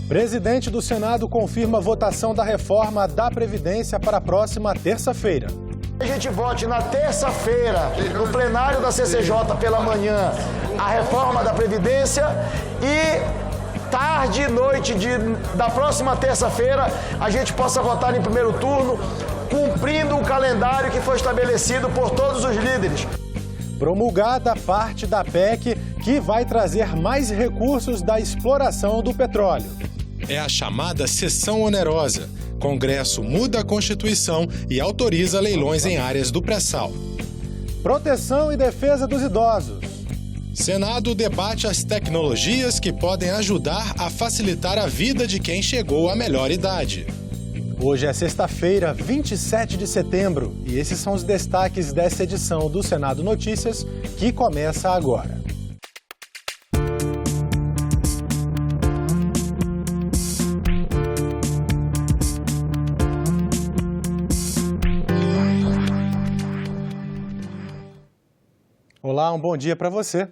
Presidente do Senado confirma a votação da reforma da Previdência para a próxima terça-feira. A gente vote na terça-feira, no plenário da CCJ pela manhã, a reforma da Previdência e tarde e noite da próxima terça-feira a gente possa votar em primeiro turno, cumprindo o calendário que foi estabelecido por todos os líderes. Promulgada parte da PEC que vai trazer mais recursos da exploração do petróleo. É a chamada cessão onerosa. Congresso muda a Constituição e autoriza leilões em áreas do pré-sal. Proteção e defesa dos idosos. Senado debate as tecnologias que podem ajudar a facilitar a vida de quem chegou à melhor idade. Hoje é sexta-feira, 27 de setembro, e esses são os destaques dessa edição do Senado Notícias, que começa agora. Olá, um bom dia para você.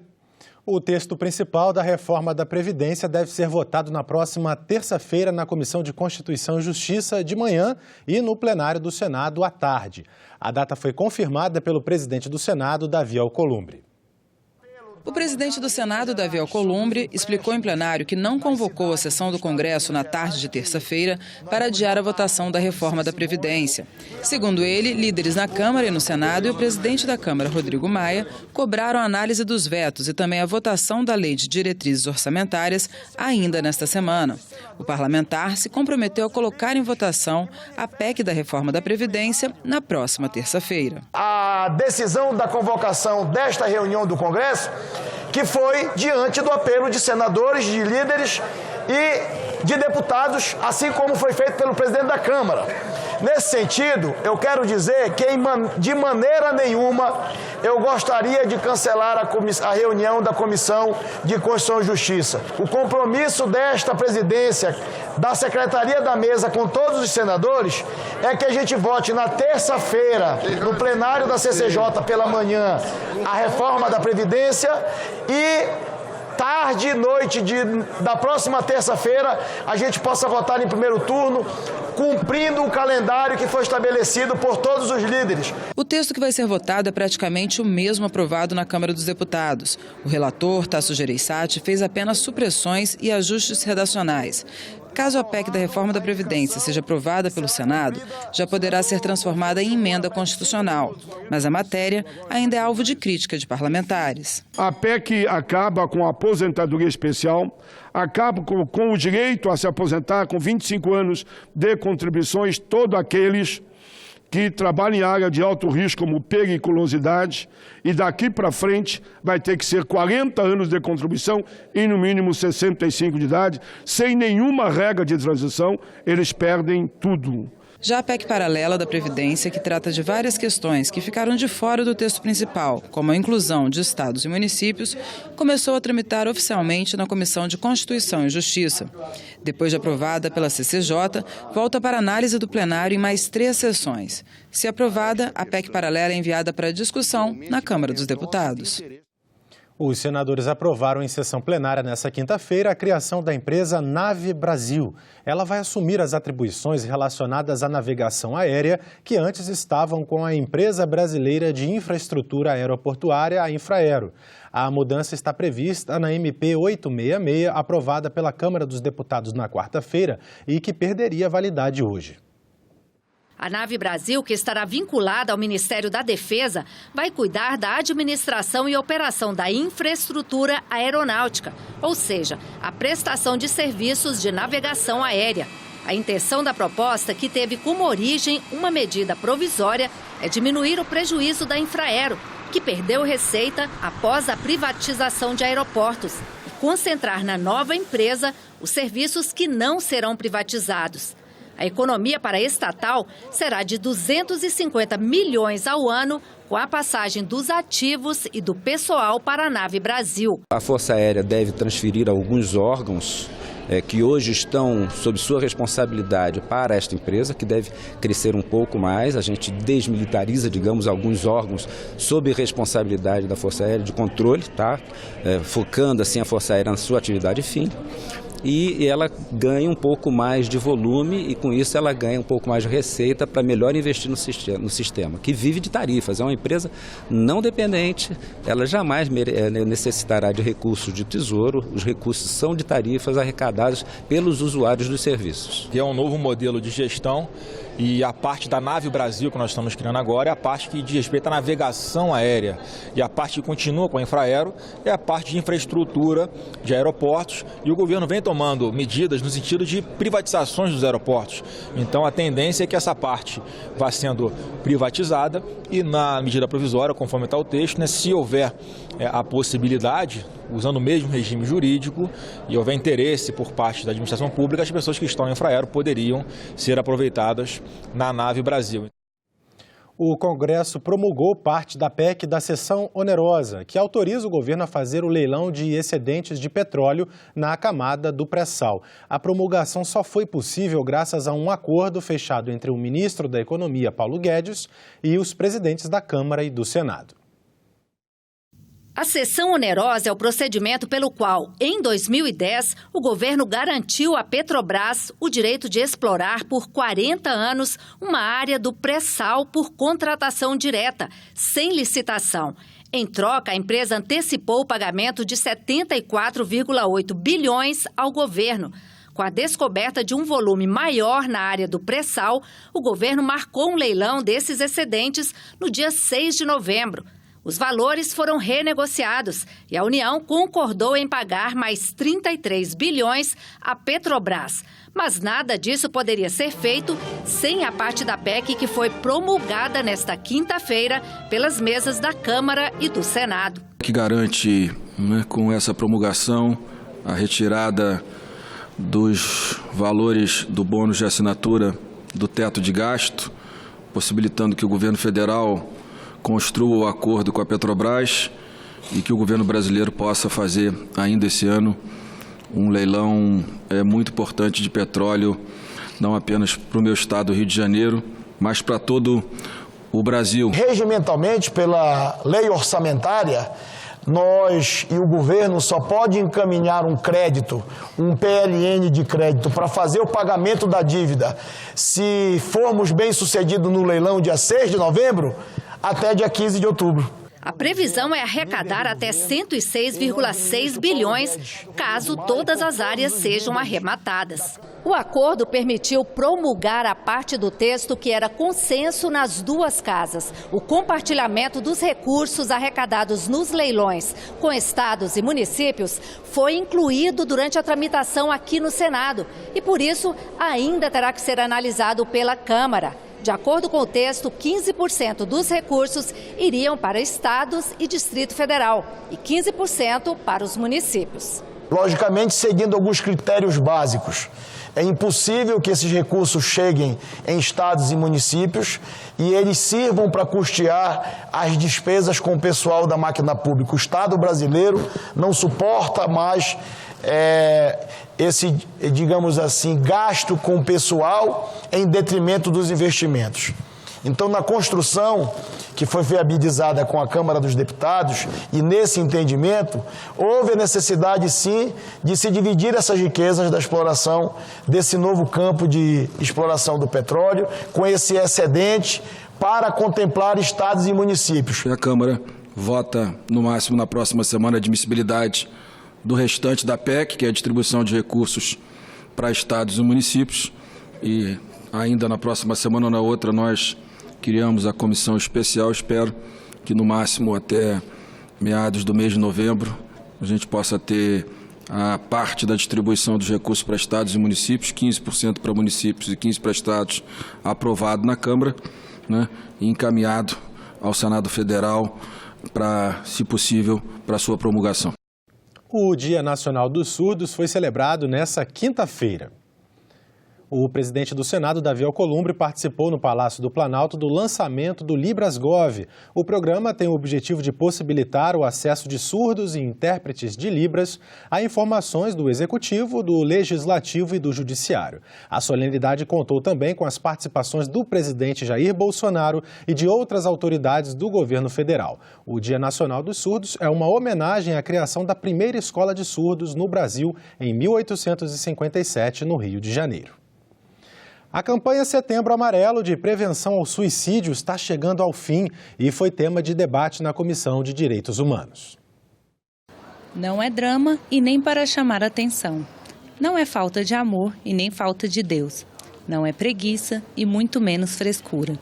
O texto principal da reforma da Previdência deve ser votado na próxima terça-feira na Comissão de Constituição e Justiça de manhã e no plenário do Senado à tarde. A data foi confirmada pelo presidente do Senado, Davi Alcolumbre. O presidente do Senado, Davi Alcolumbre, explicou em plenário que não convocou a sessão do Congresso na tarde de terça-feira para adiar a votação da reforma da Previdência. Segundo ele, líderes na Câmara e no Senado e o presidente da Câmara, Rodrigo Maia, cobraram a análise dos vetos e também a votação da Lei de Diretrizes Orçamentárias ainda nesta semana. O parlamentar se comprometeu a colocar em votação a PEC da reforma da Previdência na próxima terça-feira. A decisão da convocação desta reunião do Congresso, que foi diante do apelo de senadores, de líderes e de deputados, assim como foi feito pelo presidente da Câmara. Nesse sentido, eu quero dizer que de maneira nenhuma eu gostaria de cancelar a reunião da Comissão de Constituição e Justiça. O compromisso desta presidência, da Secretaria da Mesa com todos os senadores, é que a gente vote na terça-feira, no plenário da CCJ pela manhã, a reforma da Previdência e tarde e noite da próxima terça-feira a gente possa votar em primeiro turno, cumprindo o calendário que foi estabelecido por todos os líderes. O texto que vai ser votado é praticamente o mesmo aprovado na Câmara dos Deputados. O relator, Tasso Gereissati, fez apenas supressões e ajustes redacionais. Caso a PEC da reforma da Previdência seja aprovada pelo Senado, já poderá ser transformada em emenda constitucional. Mas a matéria ainda é alvo de crítica de parlamentares. A PEC acaba com a aposentadoria especial, acaba com o direito a se aposentar com 25 anos de contribuições, todos aqueles que trabalham em área de alto risco como periculosidade, e daqui para frente vai ter que ser 40 anos de contribuição e no mínimo 65 de idade, sem nenhuma regra de transição, eles perdem tudo. Já a PEC paralela da Previdência, que trata de várias questões que ficaram de fora do texto principal, como a inclusão de estados e municípios, começou a tramitar oficialmente na Comissão de Constituição e Justiça. Depois de aprovada pela CCJ, volta para análise do plenário em mais 3 sessões. Se aprovada, a PEC paralela é enviada para discussão na Câmara dos Deputados. Os senadores aprovaram em sessão plenária nesta quinta-feira a criação da empresa Nave Brasil. Ela vai assumir as atribuições relacionadas à navegação aérea que antes estavam com a Empresa Brasileira de Infraestrutura Aeroportuária, a Infraero. A mudança está prevista na MP 866, aprovada pela Câmara dos Deputados na quarta-feira e que perderia validade hoje. A Nave Brasil, que estará vinculada ao Ministério da Defesa, vai cuidar da administração e operação da infraestrutura aeronáutica, ou seja, a prestação de serviços de navegação aérea. A intenção da proposta, que teve como origem uma medida provisória, é diminuir o prejuízo da Infraero, que perdeu receita após a privatização de aeroportos, e concentrar na nova empresa os serviços que não serão privatizados. A economia para a estatal será de 250 milhões ao ano, com a passagem dos ativos e do pessoal para a Nave Brasil. A Força Aérea deve transferir alguns órgãos que hoje estão sob sua responsabilidade para esta empresa, que deve crescer um pouco mais. A gente desmilitariza, digamos, alguns órgãos sob responsabilidade da Força Aérea de controle, tá? Focando assim a Força Aérea na sua atividade fim. e ela ganha um pouco mais de volume e com isso ela ganha um pouco mais de receita para melhor investir no sistema, que vive de tarifas. É uma empresa não dependente, ela jamais necessitará de recursos de tesouro, os recursos são de tarifas arrecadadas pelos usuários dos serviços. É um novo modelo de gestão e a parte da Nave Brasil que nós estamos criando agora é a parte que diz respeito à navegação aérea e a parte que continua com a Infraero é a parte de infraestrutura de aeroportos e o governo vem tomando medidas no sentido de privatizações dos aeroportos. Então a tendência é que essa parte vá sendo privatizada e na medida provisória, conforme está o texto, né, se houver a possibilidade, usando o mesmo regime jurídico e houver interesse por parte da administração pública, as pessoas que estão em Infraero poderiam ser aproveitadas na Nave Brasil. O Congresso promulgou parte da PEC da cessão onerosa, que autoriza o governo a fazer o leilão de excedentes de petróleo na camada do pré-sal. A promulgação só foi possível graças a um acordo fechado entre o ministro da Economia, Paulo Guedes, e os presidentes da Câmara e do Senado. A cessão onerosa é o procedimento pelo qual, em 2010, o governo garantiu à Petrobras o direito de explorar por 40 anos uma área do pré-sal por contratação direta, sem licitação. Em troca, a empresa antecipou o pagamento de 74,8 bilhões ao governo. Com a descoberta de um volume maior na área do pré-sal, o governo marcou um leilão desses excedentes no dia 6 de novembro. Os valores foram renegociados e a União concordou em pagar mais 33 bilhões à Petrobras. Mas nada disso poderia ser feito sem a parte da PEC que foi promulgada nesta quinta-feira pelas mesas da Câmara e do Senado. Que garante, com essa promulgação, a retirada dos valores do bônus de assinatura do teto de gasto, possibilitando que o governo federal construa o acordo com a Petrobras e que o governo brasileiro possa fazer ainda esse ano um leilão muito importante de petróleo, não apenas para o meu estado, Rio de Janeiro, mas para todo o Brasil. Regimentalmente, pela lei orçamentária, nós e o governo só pode encaminhar um crédito, um PLN de crédito, para fazer o pagamento da dívida, se formos bem-sucedidos no leilão dia 6 de novembro, até dia 15 de outubro. A previsão é arrecadar até 106,6 bilhões, caso todas as áreas sejam arrematadas. O acordo permitiu promulgar a parte do texto que era consenso nas duas casas. O compartilhamento dos recursos arrecadados nos leilões com estados e municípios foi incluído durante a tramitação aqui no Senado e, por isso, ainda terá que ser analisado pela Câmara. De acordo com o texto, 15% dos recursos iriam para estados e Distrito Federal e 15% para os municípios. Logicamente, seguindo alguns critérios básicos. É impossível que esses recursos cheguem em estados e municípios e eles sirvam para custear as despesas com o pessoal da máquina pública. O Estado brasileiro não suporta mais esse, digamos assim, gasto com o pessoal em detrimento dos investimentos. Então, na construção que foi viabilizada com a Câmara dos Deputados e nesse entendimento, houve a necessidade, sim, de se dividir essas riquezas da exploração desse novo campo de exploração do petróleo, com esse excedente para contemplar estados e municípios. A Câmara vota, no máximo, na próxima semana, a admissibilidade do restante da PEC, que é a distribuição de recursos para estados e municípios. E ainda na próxima semana ou na outra nós criamos a comissão especial. Espero que no máximo até meados do mês de novembro a gente possa ter a parte da distribuição dos recursos para estados e municípios, 15% para municípios e 15% para estados, aprovado na Câmara, e encaminhado ao Senado Federal para, se possível, para a sua promulgação. O Dia Nacional dos Surdos foi celebrado nesta quinta-feira. O presidente do Senado, Davi Alcolumbre, participou no Palácio do Planalto do lançamento do Libras.gov. O programa tem o objetivo de possibilitar o acesso de surdos e intérpretes de Libras a informações do Executivo, do Legislativo e do Judiciário. A solenidade contou também com as participações do presidente Jair Bolsonaro e de outras autoridades do governo federal. O Dia Nacional dos Surdos é uma homenagem à criação da primeira escola de surdos no Brasil em 1857, no Rio de Janeiro. A campanha Setembro Amarelo de prevenção ao suicídio está chegando ao fim e foi tema de debate na Comissão de Direitos Humanos. Não é drama e nem para chamar atenção. Não é falta de amor e nem falta de Deus. Não é preguiça e muito menos frescura.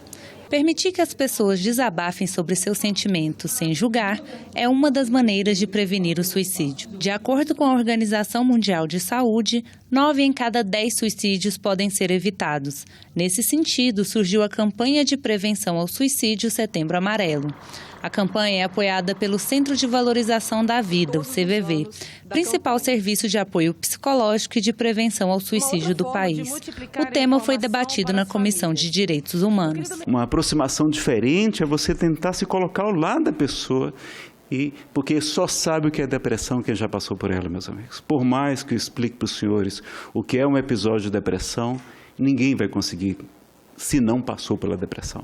Permitir que as pessoas desabafem sobre seus sentimentos sem julgar é uma das maneiras de prevenir o suicídio. De acordo com a Organização Mundial de Saúde, 9 em cada 10 suicídios podem ser evitados. Nesse sentido, surgiu a campanha de prevenção ao suicídio Setembro Amarelo. A campanha é apoiada pelo Centro de Valorização da Vida, o CVV, principal serviço de apoio psicológico e de prevenção ao suicídio do país. O tema foi debatido na Comissão de Direitos Humanos. Uma aproximação diferente é você tentar se colocar ao lado da pessoa, porque só sabe o que é depressão quem já passou por ela, meus amigos. Por mais que eu explique para os senhores o que é um episódio de depressão, ninguém vai conseguir se não passou pela depressão.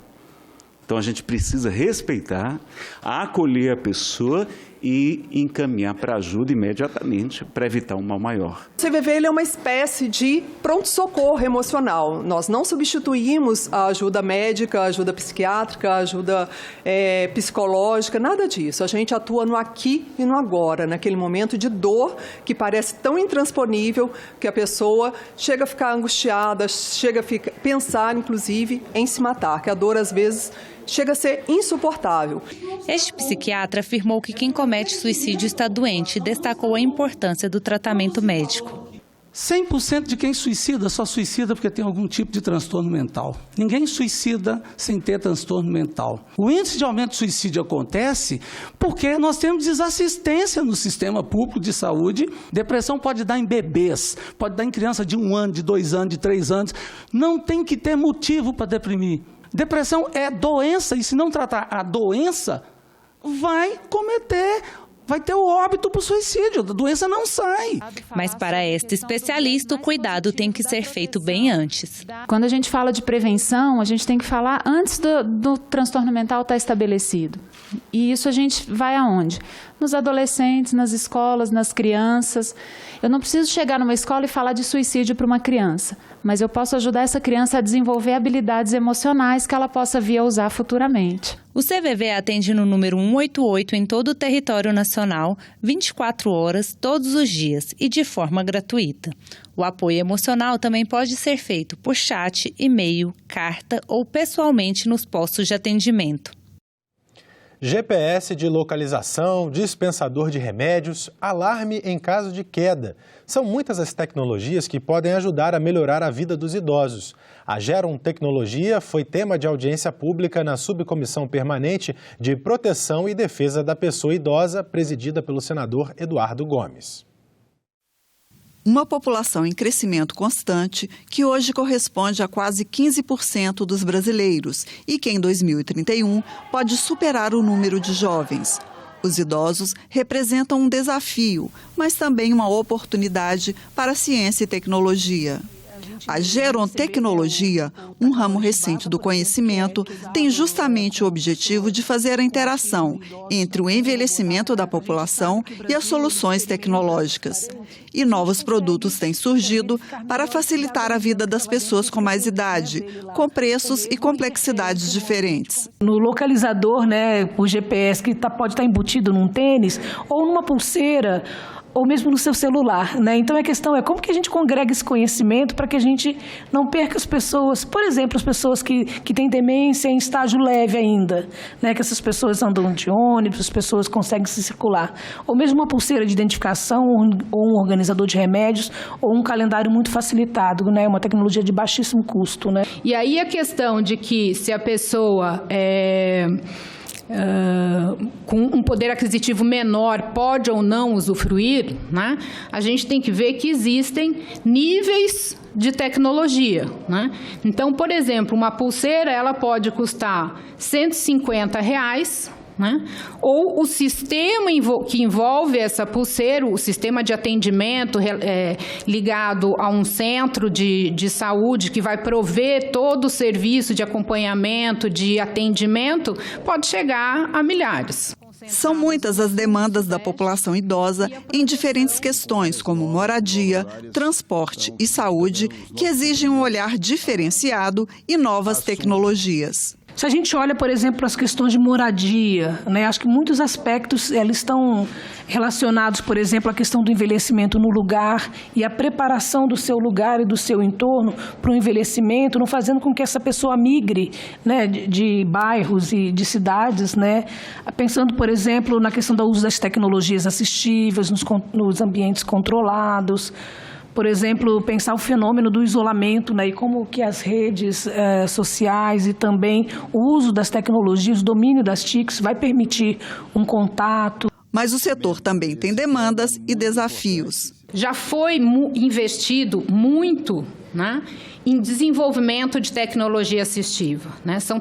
Então, a gente precisa respeitar, acolher a pessoa e encaminhar para ajuda imediatamente para evitar um mal maior. O CVV ele é uma espécie de pronto-socorro emocional. Nós não substituímos a ajuda médica, a ajuda psiquiátrica, a ajuda psicológica, nada disso. A gente atua no aqui e no agora, naquele momento de dor que parece tão intransponível que a pessoa chega a ficar angustiada, chega a pensar, inclusive, em se matar, que a dor, às vezes, chega a ser insuportável. Este psiquiatra afirmou que quem comete suicídio está doente e destacou a importância do tratamento médico. 100% de quem suicida só suicida porque tem algum tipo de transtorno mental. Ninguém suicida sem ter transtorno mental. O índice de aumento de suicídio acontece porque nós temos desassistência no sistema público de saúde. Depressão pode dar em bebês, pode dar em criança de 1 ano, de 2 anos, de 3 anos. Não tem que ter motivo para deprimir. Depressão é doença e se não tratar a doença, vai ter o óbito por suicídio, a doença não sai. Mas para esta especialista, o cuidado tem que ser feito bem antes. Quando a gente fala de prevenção, a gente tem que falar antes do transtorno mental estar estabelecido. E isso a gente vai aonde? Nos adolescentes, nas escolas, nas crianças. Eu não preciso chegar numa escola e falar de suicídio para uma criança, mas eu posso ajudar essa criança a desenvolver habilidades emocionais que ela possa vir a usar futuramente. O CVV atende no número 188 em todo o território nacional, 24 horas, todos os dias e de forma gratuita. O apoio emocional também pode ser feito por chat, e-mail, carta ou pessoalmente nos postos de atendimento. GPS de localização, dispensador de remédios, alarme em caso de queda. São muitas as tecnologias que podem ajudar a melhorar a vida dos idosos. A Geron Tecnologia foi tema de audiência pública na Subcomissão Permanente de Proteção e Defesa da Pessoa Idosa, presidida pelo senador Eduardo Gomes. Uma população em crescimento constante, que hoje corresponde a quase 15% dos brasileiros e que em 2031 pode superar o número de jovens. Os idosos representam um desafio, mas também uma oportunidade para a ciência e tecnologia. A gerontecnologia, um ramo recente do conhecimento, tem justamente o objetivo de fazer a interação entre o envelhecimento da população e as soluções tecnológicas. E novos produtos têm surgido para facilitar a vida das pessoas com mais idade, com preços e complexidades diferentes. No localizador, o GPS que pode estar embutido num tênis ou numa pulseira, ou mesmo no seu celular, Então a questão é como que a gente congrega esse conhecimento para que a gente não perca as pessoas, por exemplo, as pessoas que têm demência em estágio leve ainda, Que essas pessoas andam de ônibus, as pessoas conseguem se circular. Ou mesmo uma pulseira de identificação, ou um organizador de remédios, ou um calendário muito facilitado, Uma tecnologia de baixíssimo custo, E aí a questão de que se a pessoa com um poder aquisitivo menor pode ou não usufruir, né? A gente tem que ver que existem níveis de tecnologia, né? Então, por exemplo, uma pulseira ela pode custar R$150, né? Ou o sistema que envolve essa pulseira, o sistema de atendimento ligado a um centro de saúde que vai prover todo o serviço de acompanhamento, de atendimento, pode chegar a milhares. São muitas as demandas da população idosa em diferentes questões, como moradia, transporte e saúde, que exigem um olhar diferenciado e novas tecnologias. Se a gente olha, por exemplo, para as questões de moradia, né, acho que muitos aspectos eles estão relacionados, por exemplo, à questão do envelhecimento no lugar e a preparação do seu lugar e do seu entorno para o envelhecimento, não fazendo com que essa pessoa migre, né, de bairros e de cidades, né, pensando, por exemplo, na questão do uso das tecnologias assistivas, nos ambientes controlados. Por exemplo, pensar o fenômeno do isolamento, né, e como que as redes sociais e também o uso das tecnologias, o domínio das TICs vai permitir um contato. Mas o setor também tem demandas e desafios. Já foi investido muito, né, em desenvolvimento de tecnologia assistiva, né? São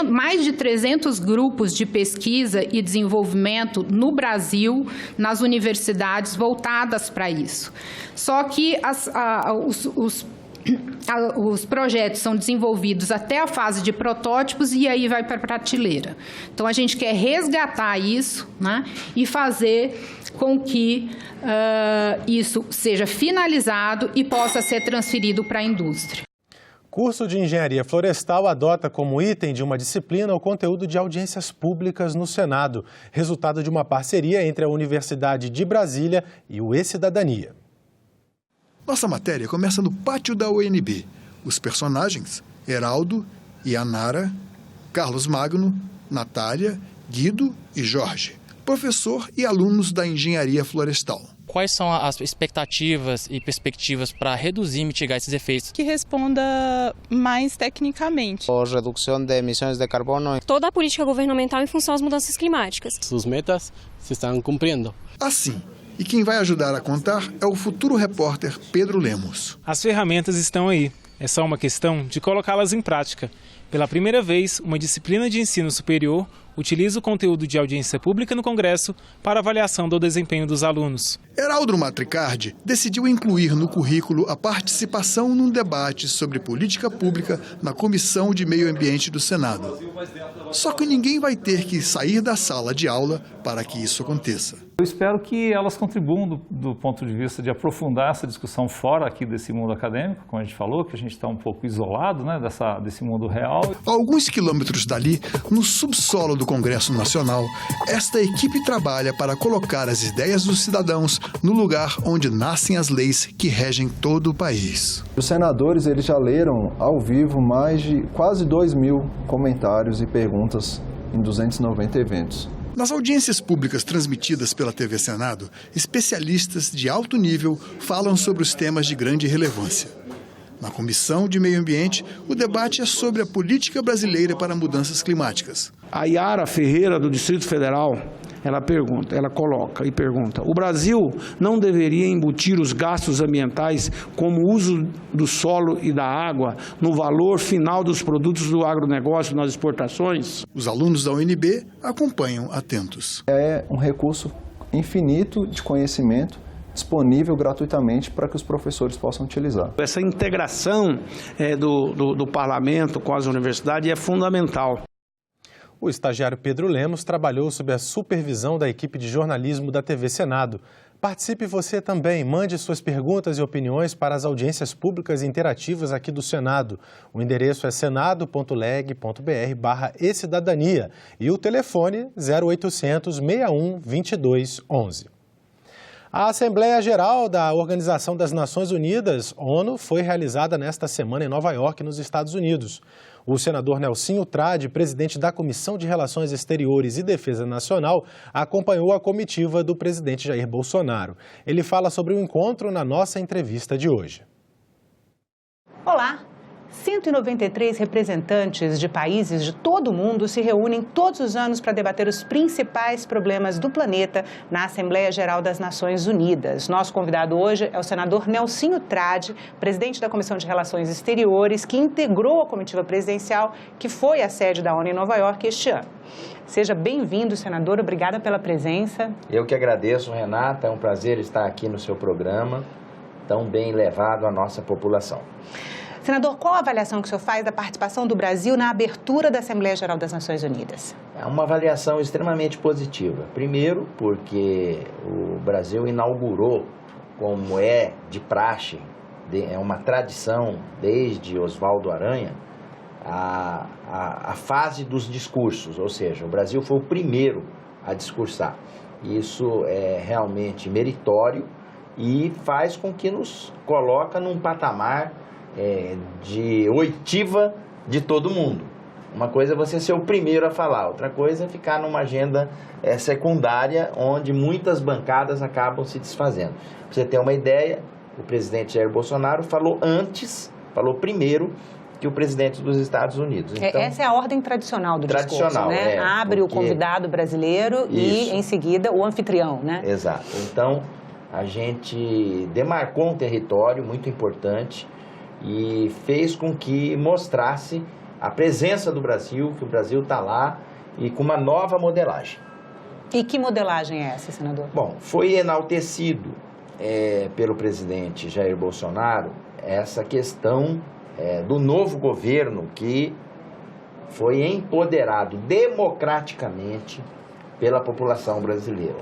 mais de 300 grupos de pesquisa e desenvolvimento no Brasil, nas universidades, voltadas para isso. Só que os projetos são desenvolvidos até a fase de protótipos e aí vai para a prateleira. Então, a gente quer resgatar isso, né, e fazer com que isso seja finalizado e possa ser transferido para a indústria. Curso de Engenharia Florestal adota como item de uma disciplina o conteúdo de audiências públicas no Senado, resultado de uma parceria entre a Universidade de Brasília e o E-Cidadania. Nossa matéria começa no pátio da UNB. Os personagens, Heraldo e Anara, Carlos Magno, Natália, Guido e Jorge, professor e alunos da Engenharia Florestal. Quais são as expectativas e perspectivas para reduzir e mitigar esses efeitos? Que responda mais tecnicamente. A redução de emissões de carbono. Toda a política governamental em função às mudanças climáticas. Suas metas se estão cumprindo. Assim, e quem vai ajudar a contar é o futuro repórter Pedro Lemos. As ferramentas estão aí, é só uma questão de colocá-las em prática. Pela primeira vez, uma disciplina de ensino superior utiliza o conteúdo de audiência pública no Congresso para avaliação do desempenho dos alunos. Heraldo Matricardi decidiu incluir no currículo a participação num debate sobre política pública na Comissão de Meio Ambiente do Senado. Só que ninguém vai ter que sair da sala de aula para que isso aconteça. Eu espero que elas contribuam do ponto de vista de aprofundar essa discussão fora aqui desse mundo acadêmico, como a gente falou, que a gente está um pouco isolado, né, desse mundo real. A alguns quilômetros dali, no subsolo do Congresso Nacional, esta equipe trabalha para colocar as ideias dos cidadãos no lugar onde nascem as leis que regem todo o país. Os senadores eles já leram ao vivo mais de quase 2.000 comentários e perguntas em 290 eventos. Nas audiências públicas transmitidas pela TV Senado, especialistas de alto nível falam sobre os temas de grande relevância. Na Comissão de Meio Ambiente, o debate é sobre a política brasileira para mudanças climáticas. A Yara Ferreira, do Distrito Federal, ela coloca e pergunta: o Brasil não deveria embutir os gastos ambientais, como o uso do solo e da água, no valor final dos produtos do agronegócio nas exportações? Os alunos da UNB acompanham atentos. É um recurso infinito de conhecimento disponível gratuitamente para que os professores possam utilizar. Essa integração do parlamento com as universidades é fundamental. O estagiário Pedro Lemos trabalhou sob a supervisão da equipe de jornalismo da TV Senado. Participe você também, mande suas perguntas e opiniões para as audiências públicas interativas aqui do Senado. O endereço é senado.leg.br/ecidadania e o telefone 0800 61 22 11. A Assembleia Geral da Organização das Nações Unidas, ONU, foi realizada nesta semana em Nova York, nos Estados Unidos. O senador Nelsinho Trade, presidente da Comissão de Relações Exteriores e Defesa Nacional, acompanhou a comitiva do presidente Jair Bolsonaro. Ele fala sobre o encontro na nossa entrevista de hoje. Olá! 193 representantes de países de todo o mundo se reúnem todos os anos para debater os principais problemas do planeta na Assembleia Geral das Nações Unidas. Nosso convidado hoje é o senador Nelsinho Trade, presidente da Comissão de Relações Exteriores, que integrou a comitiva presidencial que foi à sede da ONU em Nova York este ano. Seja bem-vindo, senador. Obrigada pela presença. Eu que agradeço, Renata. É um prazer estar aqui no seu programa, tão bem levado à nossa população. Senador, qual a avaliação que o senhor faz da participação do Brasil na abertura da Assembleia Geral das Nações Unidas? É uma avaliação extremamente positiva. Primeiro, porque o Brasil inaugurou, como é de praxe, é uma tradição desde Oswaldo Aranha, a fase dos discursos, ou seja, o Brasil foi o primeiro a discursar. Isso é realmente meritório e faz com que nos coloca num patamar de oitiva de todo mundo. Uma coisa é você ser o primeiro a falar, outra coisa é ficar numa agenda secundária, onde muitas bancadas acabam se desfazendo. Para você ter uma ideia, o presidente Jair Bolsonaro falou primeiro que o presidente dos Estados Unidos. Então, essa é a ordem tradicional do discurso, né? Abre o convidado brasileiro e, em seguida, o anfitrião, né? Exato. Então, a gente demarcou um território muito importante e fez com que mostrasse a presença do Brasil, que o Brasil está lá e com uma nova modelagem. E que modelagem é essa, senador? Bom, foi enaltecido pelo presidente Jair Bolsonaro essa questão do novo governo que foi empoderado democraticamente pela população brasileira.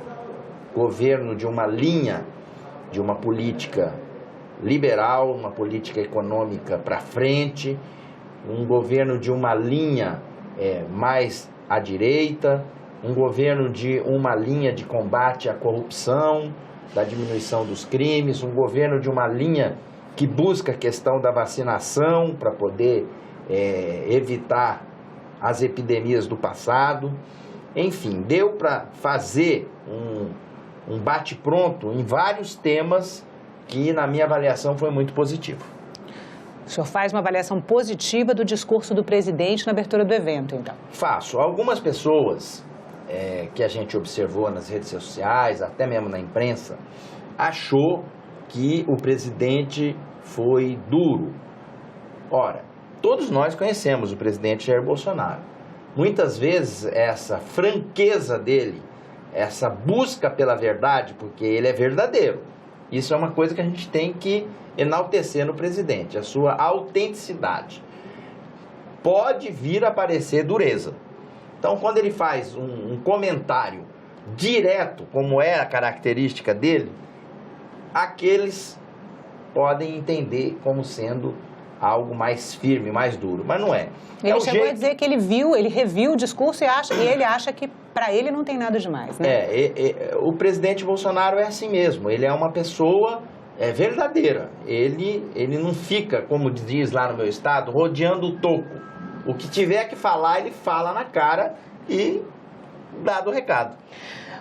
Governo de uma linha, de uma política liberal, uma política econômica para frente, um governo de uma linha mais à direita, um governo de uma linha de combate à corrupção, da diminuição dos crimes, um governo de uma linha que busca a questão da vacinação para poder evitar as epidemias do passado. Enfim, deu para fazer um bate-pronto em vários temas que, na minha avaliação, foi muito positivo. O senhor faz uma avaliação positiva do discurso do presidente na abertura do evento, então? Faço. Algumas pessoas que a gente observou nas redes sociais, até mesmo na imprensa, achou que o presidente foi duro. Ora, todos nós conhecemos o presidente Jair Bolsonaro. Muitas vezes essa franqueza dele, essa busca pela verdade, porque ele é verdadeiro, isso é uma coisa que a gente tem que enaltecer no presidente, a sua autenticidade. Pode vir a parecer dureza. Então, quando ele faz um comentário direto, como é a característica dele, aqueles podem entender como sendo algo mais firme, mais duro, mas não é. Ele chegou a dizer que ele reviu o discurso e ele acha que para ele não tem nada demais, né? O presidente Bolsonaro é assim mesmo, ele é uma pessoa verdadeira, ele não fica, como diz lá no meu estado, rodeando o toco. O que tiver que falar, ele fala na cara e dá do recado.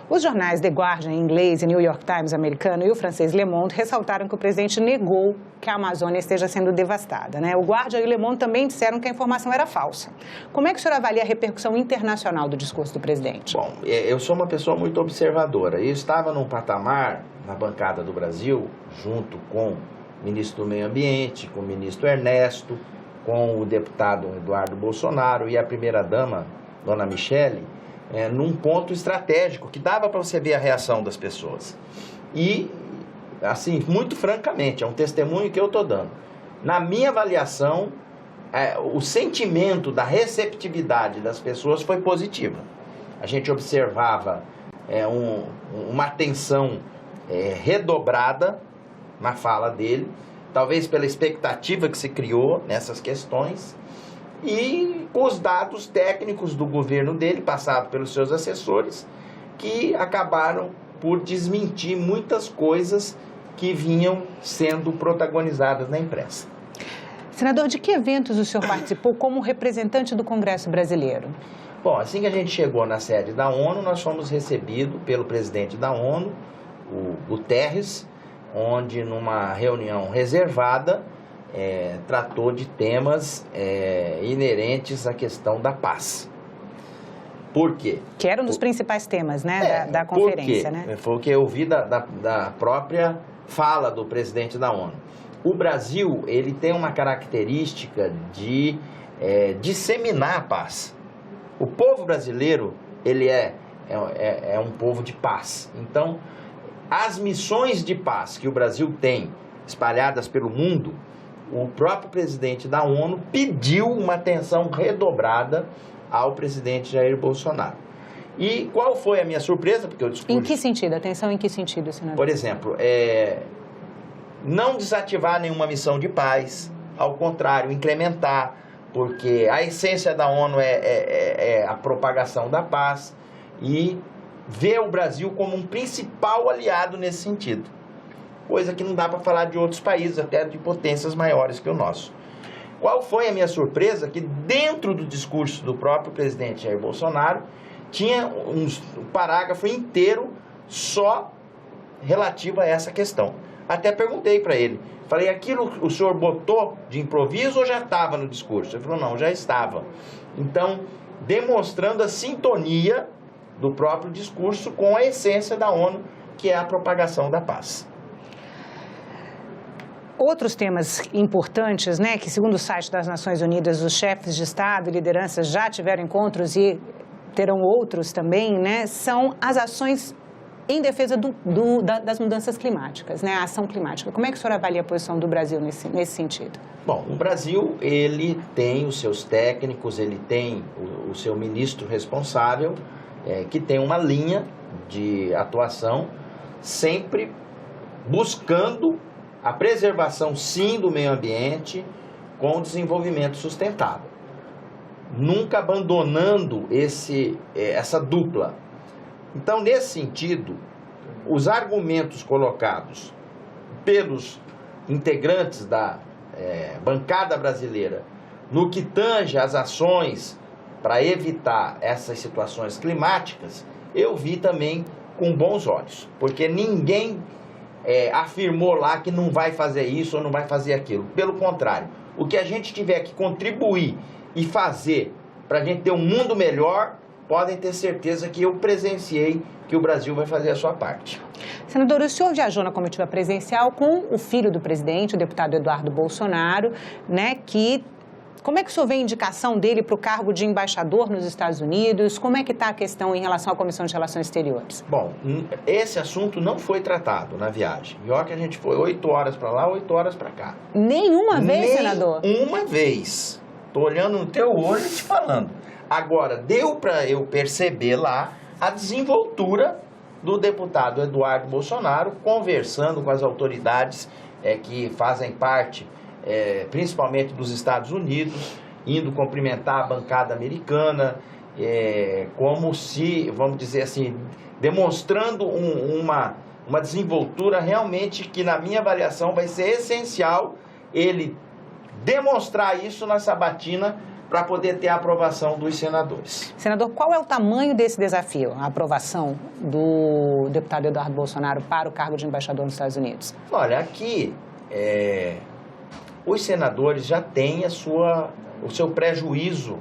Os jornais The Guardian em inglês e New York Times americano e o francês Le Monde ressaltaram que o presidente negou que a Amazônia esteja sendo devastada, né? O Guardian e o Le Monde também disseram que a informação era falsa. Como é que o senhor avalia a repercussão internacional do discurso do presidente? Bom, eu sou uma pessoa muito observadora. Eu estava num patamar, na bancada do Brasil, junto com o ministro do Meio Ambiente, com o ministro Ernesto, com o deputado Eduardo Bolsonaro e a primeira-dama, dona Michele, num ponto estratégico que dava para você ver a reação das pessoas. E, assim, muito francamente, é um testemunho que eu estou dando. Na minha avaliação, o sentimento da receptividade das pessoas foi positiva. A gente observava uma atenção redobrada na fala dele, talvez pela expectativa que se criou nessas questões, e com os dados técnicos do governo dele, passado pelos seus assessores, que acabaram por desmentir muitas coisas que vinham sendo protagonizadas na imprensa. Senador, de que eventos o senhor participou como representante do Congresso brasileiro? Bom, assim que a gente chegou na sede da ONU, nós fomos recebidos pelo presidente da ONU, o Guterres, onde numa reunião reservada, tratou de temas inerentes à questão da paz. Por quê? Que era um dos principais temas, né, da conferência, né? Foi o que eu vi da própria fala do presidente da ONU. O Brasil, ele tem uma característica de disseminar a paz. O povo brasileiro, ele é um povo de paz. Então, as missões de paz que o Brasil tem espalhadas pelo mundo, o próprio presidente da ONU pediu uma atenção redobrada ao presidente Jair Bolsonaro. E qual foi a minha surpresa? Porque eu discurso... Em que sentido? Atenção em que sentido, senador? Por exemplo, não desativar nenhuma missão de paz, ao contrário, incrementar, porque a essência da ONU é a propagação da paz e ver o Brasil como um principal aliado nesse sentido. Coisa que não dá para falar de outros países, até de potências maiores que o nosso. Qual foi a minha surpresa? Que dentro do discurso do próprio presidente Jair Bolsonaro, tinha um parágrafo inteiro só relativo a essa questão. Até perguntei para ele, falei, aquilo o senhor botou de improviso ou já estava no discurso? Ele falou, não, já estava. Então, demonstrando a sintonia do próprio discurso com a essência da ONU, que é a propagação da paz. Outros temas importantes, né, que segundo o site das Nações Unidas, os chefes de Estado e lideranças já tiveram encontros e terão outros também, né, são as ações em defesa das mudanças climáticas, né, a ação climática. Como é que o senhor avalia a posição do Brasil nesse sentido? Bom, o Brasil, ele tem os seus técnicos, ele tem o seu ministro responsável, que tem uma linha de atuação sempre buscando a preservação, sim, do meio ambiente com o desenvolvimento sustentável. Nunca abandonando essa dupla. Então, nesse sentido, os argumentos colocados pelos integrantes da bancada brasileira no que tange às ações para evitar essas situações climáticas, eu vi também com bons olhos, porque ninguém afirmou lá que não vai fazer isso ou não vai fazer aquilo. Pelo contrário, o que a gente tiver que contribuir e fazer para a gente ter um mundo melhor, podem ter certeza que eu presenciei que o Brasil vai fazer a sua parte. Senador, o senhor viajou na comitiva presidencial com o filho do presidente, o deputado Eduardo Bolsonaro, né, como é que o senhor vê a indicação dele para o cargo de embaixador nos Estados Unidos? Como é que está a questão em relação à Comissão de Relações Exteriores? Bom, esse assunto não foi tratado na viagem. E olha que a gente foi 8 horas para lá, 8 horas para cá. Nenhuma vez, senador? Nenhuma vez. Estou olhando no teu olho e te falando. Agora, deu para eu perceber lá a desenvoltura do deputado Eduardo Bolsonaro conversando com as autoridades que fazem parte principalmente dos Estados Unidos, indo cumprimentar a bancada americana, como se, vamos dizer assim, demonstrando uma desenvoltura realmente que, na minha avaliação, vai ser essencial ele demonstrar isso na sabatina para poder ter a aprovação dos senadores. Senador, qual é o tamanho desse desafio, a aprovação do deputado Eduardo Bolsonaro para o cargo de embaixador nos Estados Unidos? Olha, aqui os senadores já têm o seu pré-juízo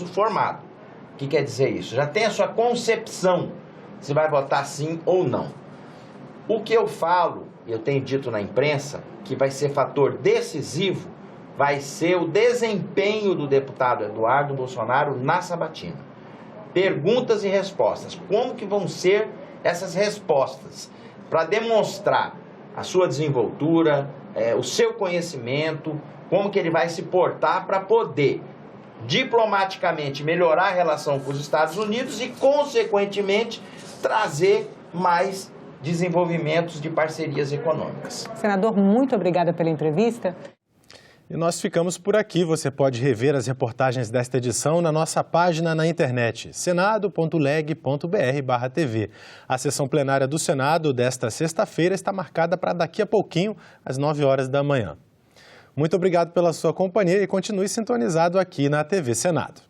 formado. O que quer dizer isso? Já tem a sua concepção se vai votar sim ou não. O que eu falo, eu tenho dito na imprensa, que vai ser fator decisivo, vai ser o desempenho do deputado Eduardo Bolsonaro na sabatina. Perguntas e respostas. Como que vão ser essas respostas? Para demonstrar a sua desenvoltura, o seu conhecimento, como que ele vai se portar para poder diplomaticamente melhorar a relação com os Estados Unidos e, consequentemente, trazer mais desenvolvimentos de parcerias econômicas. Senador, muito obrigada pela entrevista. E nós ficamos por aqui. Você pode rever as reportagens desta edição na nossa página na internet, senado.leg.br/tv. A sessão plenária do Senado desta sexta-feira está marcada para daqui a pouquinho, às 9 horas da manhã. Muito obrigado pela sua companhia e continue sintonizado aqui na TV Senado.